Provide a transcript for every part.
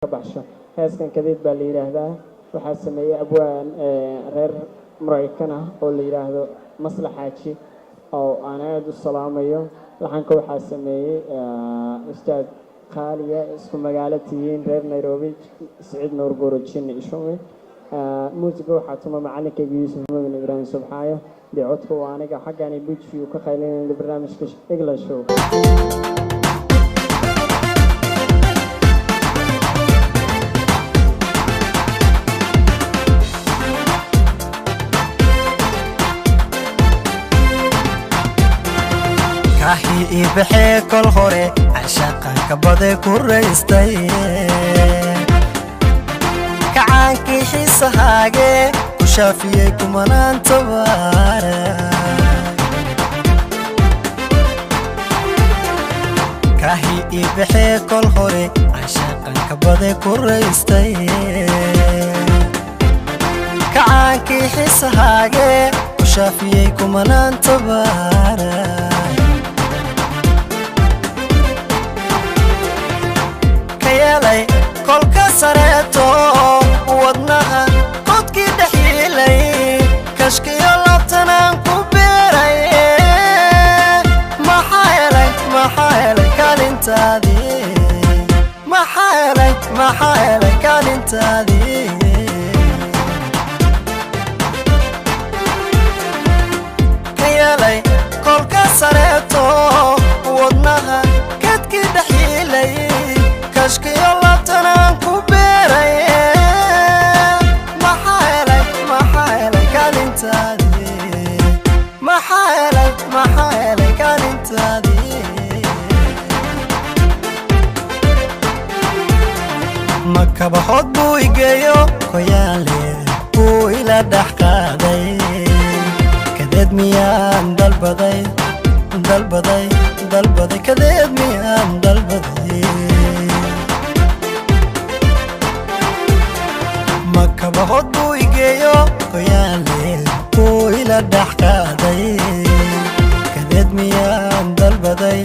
baxsho heeskan kadeed baa la yiraahdaa waxaa sameeyay abwaan reer Mareykan ah oo la yiraahdo Maslaxaaji oo aan aad u salaamayo laxanka waxaa sameeyay ustaad qaaliya isku magaalatihiin reer Nairobi Saciid Nuur Gorojin ishowe muusiga waxaa tuma macallinkayga Yuusuf Mumin Ibrahim Subxaayo codku waa aniga xaggan buujiyo ka qaylinayna barnaamijka Igla Show kahi ibaxe kol hore ashaqan ka bade ku reystay kaanki xisahaage ku shaafiyay kumanaan tabaara kahi ibaxe kol hore ashaqan ka bade ku reystay kaanki xisahaage ku shaafiyay kumanaan tabaara kolka sareeto wadnaha qodkii dhaxilay kashkiyo labtanaan ku beeray maxaa helay kaalintaadii maxaa helay kaalintaadii ka yeelay kolka sareeto wadnaha qodkii dhaxilay kashkiyo labtanaan ku beeray maxaa helay kaalintaadii maxaa helay kaalintaadii makabaxood buu igeeyo koyaale buu ila dhex qaaday kadeed miyaan dalbaday kadeed miyaan dalbaday makabaxood buu igeeyo koyaale buu ila dhex qaaday kadeed miyaan dalbaday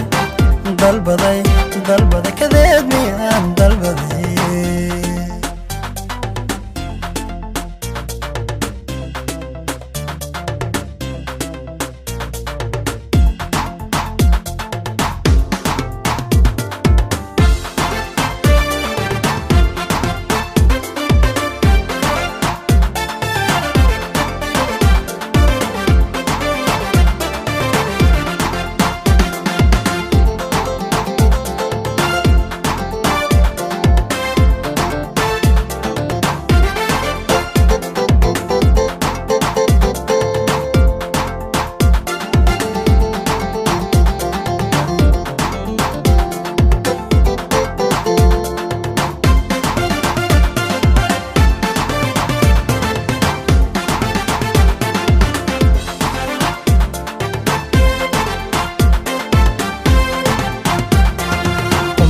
kadeed miyaan dalbaday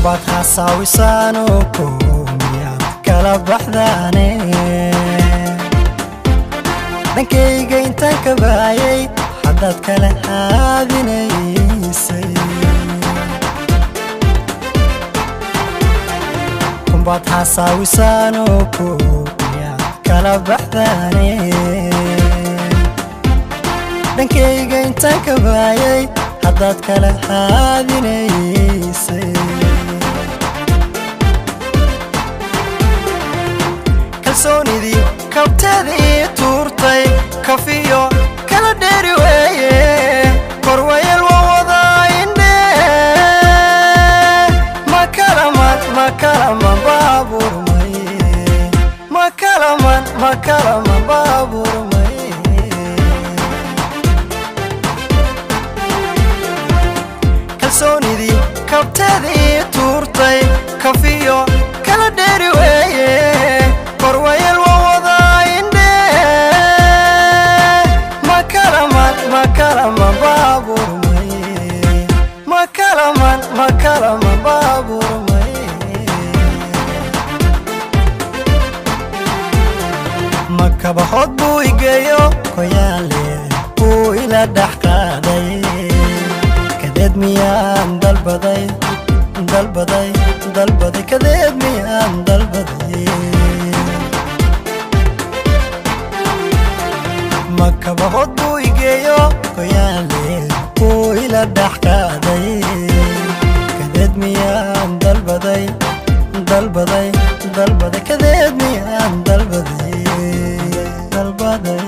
baad xasaawisaano koomiyaad kala baxdaane dhankayga intaan ka baayay haddaad kala haadinaysay baad xasaawisaano koomiyaad kala baxdaane dhankayga intaan ka baayay haddaad kala haadinaysay kalsoonidii kabteedii tuurtay kafiyo kala dheeri weeye korwayel waa wadaa indhe makalaman baaburmay makalaman baaburmay kalsoonidii kabteedii tuurtay kafiyo kala dheeri weeye korwayel waa wadaa indhe makalaman baaburmay makalaman baaburmay makabaxood buu igeeyo koyaale buu ila dhex qaaday kadeed miyaan dalbaday kadeed makaba hod buu igeeyo qoyaale uu ila dhaxkaaday kadeed miyaan dalbaday dalbaday dalbaday kadeed miyaan dalbaday dalbaday